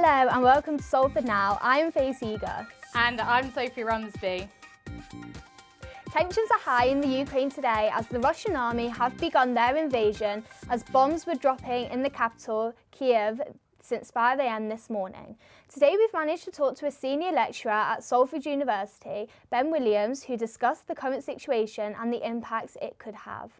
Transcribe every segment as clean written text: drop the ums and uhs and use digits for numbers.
Hello and welcome to Salford Now. I'm Faye Eager. And I'm Sophie Rumsby. Tensions are high in the Ukraine today as the Russian army have begun their invasion as bombs were dropping in the capital, Kiev, since 5 a.m. this morning. Today we've managed to talk to a senior lecturer at Salford University, Ben Williams, who discussed the current situation and the impacts it could have.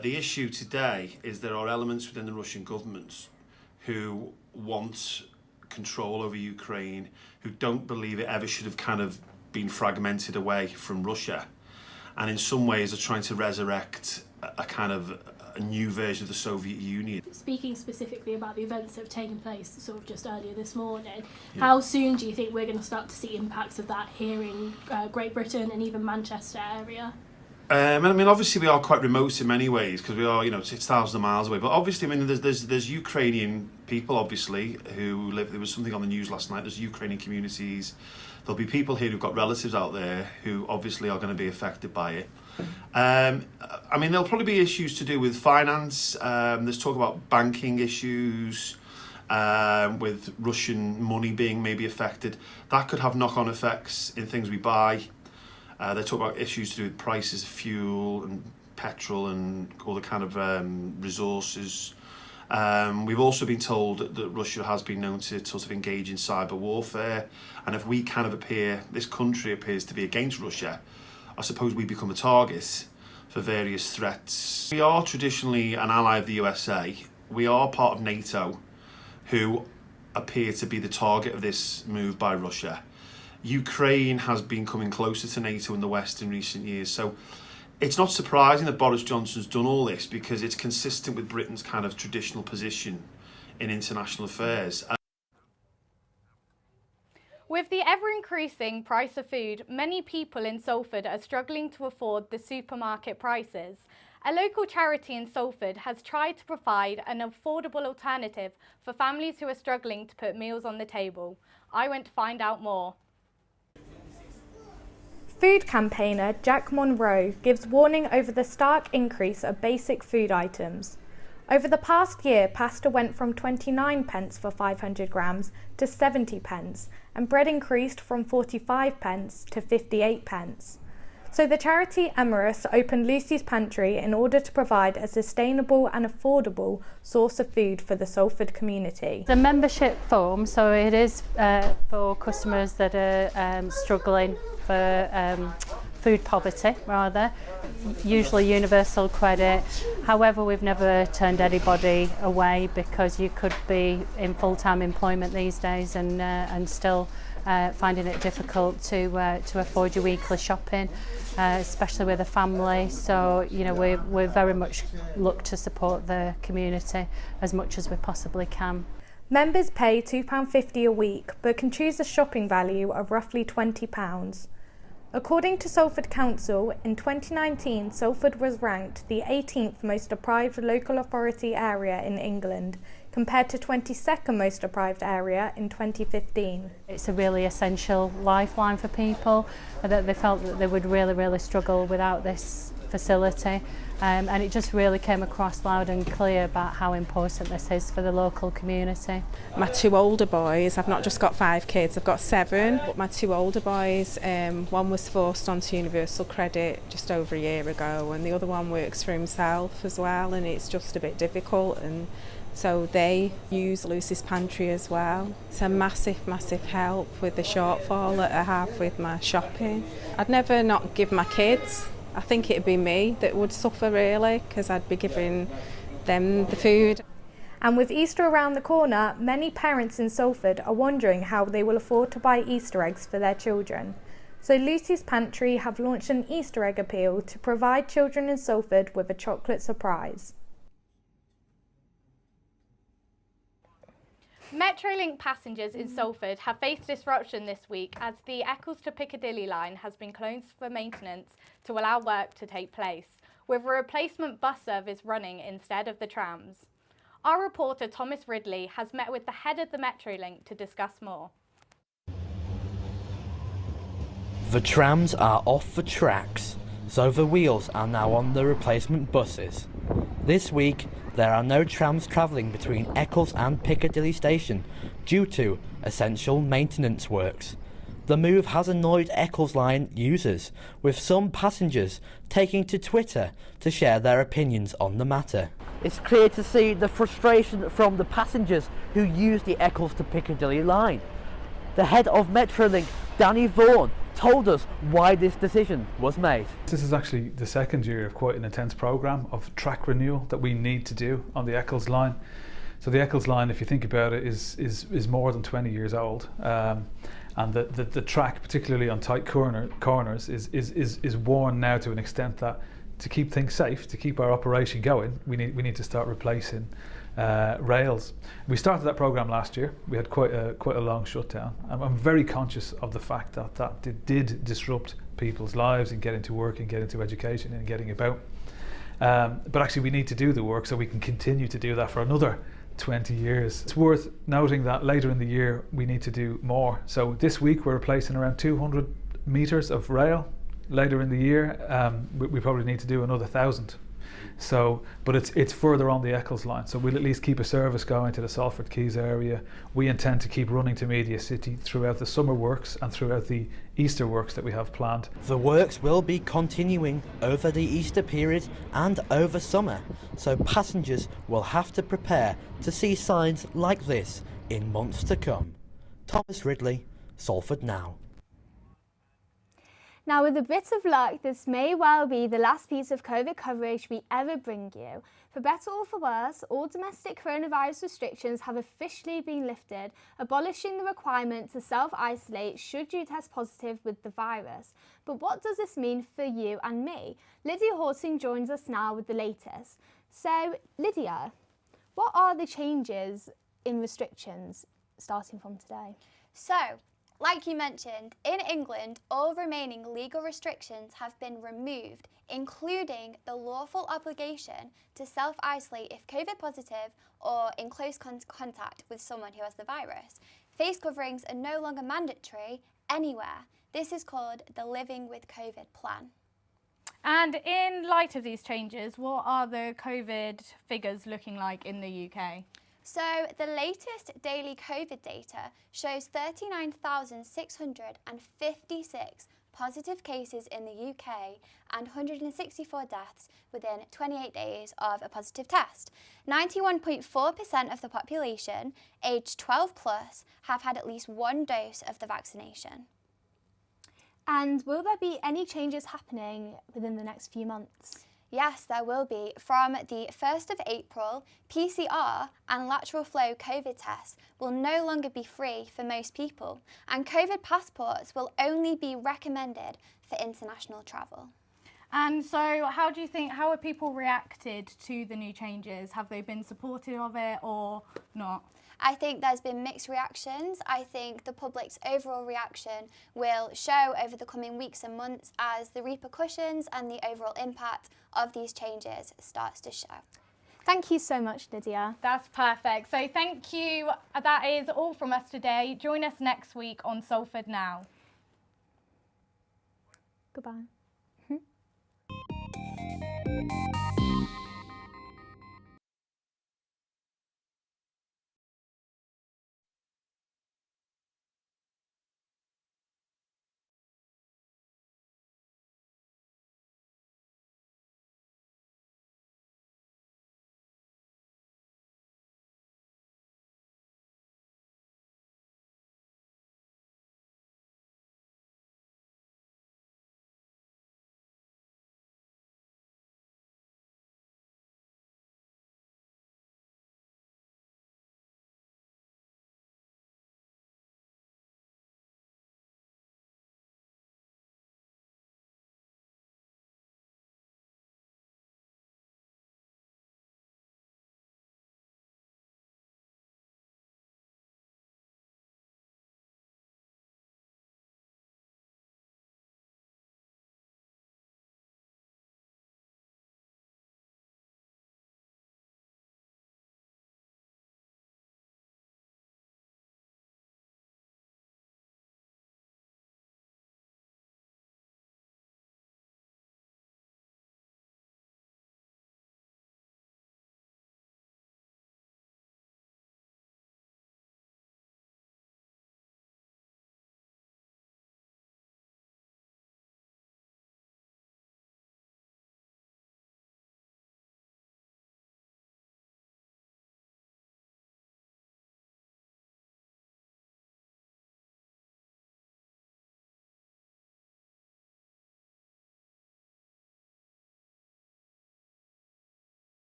The issue today is there are elements within the Russian government who want control over Ukraine, who don't believe it ever should have kind of been fragmented away from Russia, and in some ways are trying to resurrect a kind of a new version of the Soviet Union. Speaking specifically about the events that have taken place sort of just earlier this morning, how soon do you think we're going to start to see impacts of that here in Great Britain and even Manchester area? I mean, obviously we are quite remote in many ways because we are, you know, 6,000 miles away. But obviously, I mean, there's Ukrainian people, obviously, who live. There was something on the news last night. There's Ukrainian communities. There'll be people here who've got relatives out there who obviously are going to be affected by it. I mean, there'll probably be issues to do with finance. There's talk about banking issues with Russian money being maybe affected. That could have knock-on effects in things we buy. They talk about issues to do with prices of fuel and petrol and all the kind of resources. We've also been told that Russia has been known to sort of engage in cyber warfare, and if we kind of appear, this country appears to be against Russia, I suppose we become a target for various threats. We are traditionally an ally of the USA. We are part of NATO, who appear to be the target of this move by Russia. Ukraine has been coming closer to NATO in the West in recent years, so it's not surprising that Boris Johnson's done all this because it's consistent with Britain's kind of traditional position in international affairs. With the ever-increasing price of food, many people in Salford are struggling to afford the supermarket prices. A local charity in Salford has tried to provide an affordable alternative for families who are struggling to put meals on the table. I went to find out more. Food campaigner Jack Monroe gives warning over the stark increase of basic food items. Over the past year, pasta went from 29 pence for 500 grams to 70 pence, and bread increased from 45 pence to 58 pence. So the charity Emirates opened Lucy's Pantry in order to provide a sustainable and affordable source of food for the Salford community. It's a membership form, so it is for customers that are struggling for food poverty, rather, usually universal credit. However, we've never turned anybody away because you could be in full-time employment these days and still finding it difficult to afford your weekly shopping, especially with a family. So, you know, we very much look to support the community as much as we possibly can. Members pay £2.50 a week but can choose a shopping value of roughly £20. According to Salford Council, in 2019 Salford was ranked the 18th most deprived local authority area in England, compared to 22nd most deprived area in 2015. It's a really essential lifeline for people, that they felt that they would really struggle without this facility, and it just really came across loud and clear about how important this is for the local community. My two older boys, I've not just got 5 kids, I've got 7, but my two older boys, one was forced onto universal credit just over a year ago, and the other one works for himself as well, and it's just a bit difficult, and so they use Lucy's Pantry as well. It's a massive help with the shortfall that I have with my shopping. I'd never not give my kids. I think it'd be me that would suffer really, because I'd be giving them the food. And with Easter around the corner, many parents in Salford are wondering how they will afford to buy Easter eggs for their children. So Lucy's Pantry have launched an Easter egg appeal to provide children in Salford with a chocolate surprise. Metrolink passengers in Salford have faced disruption this week as the Eccles to Piccadilly line has been closed for maintenance to allow work to take place, with a replacement bus service running instead of the trams. Our reporter Thomas Ridley has met with the head of the Metrolink to discuss more. The trams are off the tracks, so the wheels are now on the replacement buses. This week, there are no trams travelling between Eccles and Piccadilly Station due to essential maintenance works. The move has annoyed Eccles line users, with some passengers taking to Twitter to share their opinions on the matter. It's clear to see the frustration from the passengers who use the Eccles to Piccadilly line. The head of Metrolink, Danny Vaughan, told us why this decision was made. This is actually the second year of quite an intense programme of track renewal that we need to do on the Eccles line. So the Eccles line, if you think about it, is more than 20 years old. And the track, particularly on tight corners, is worn now to an extent that to keep things safe, to keep our operation going, we need to start replacing rails. We started that programme last year. We had quite a long shutdown. I'm very conscious of the fact that did disrupt people's lives in getting to work and getting to education and getting about. But actually we need to do the work so we can continue to do that for another 20 years. It's worth noting that later in the year we need to do more. So this week we're replacing around 200 metres of rail. Later in the year we probably need to do another 1,000. So, but it's further on the Eccles line, so we'll at least keep a service going to the Salford Quays area. We intend to keep running to Media City throughout the summer works and throughout the Easter works that we have planned. The works will be continuing over the Easter period and over summer, so passengers will have to prepare to see signs like this in months to come. Thomas Ridley, Salford Now. Now, with a bit of luck, this may well be the last piece of COVID coverage we ever bring you. For better or for worse, all domestic coronavirus restrictions have officially been lifted, abolishing the requirement to self-isolate should you test positive with the virus. But what does this mean for you and me? Lydia Horting joins us now with the latest. So, Lydia, what are the changes in restrictions starting from today? So, like you mentioned, in England, all remaining legal restrictions have been removed, including the lawful obligation to self-isolate if COVID positive or in close contact with someone who has the virus. Face coverings are no longer mandatory anywhere. This is called the Living with COVID plan. And in light of these changes, what are the COVID figures looking like in the UK? So the latest daily COVID data shows 39,656 positive cases in the UK and 164 deaths within 28 days of a positive test. 91.4% of the population aged 12 plus have had at least one dose of the vaccination. And will there be any changes happening within the next few months? Yes, there will be. From the 1st of April, PCR and lateral flow COVID tests will no longer be free for most people, and COVID passports will only be recommended for international travel. And so how have people reacted to the new changes? Have they been supportive of it or not? I think there's been mixed reactions. I think the public's overall reaction will show over the coming weeks and months as the repercussions and the overall impact of these changes starts to show. Thank you so much, Lydia. That's perfect. So thank you. That is all from us today. Join us next week on Salford Now. Goodbye.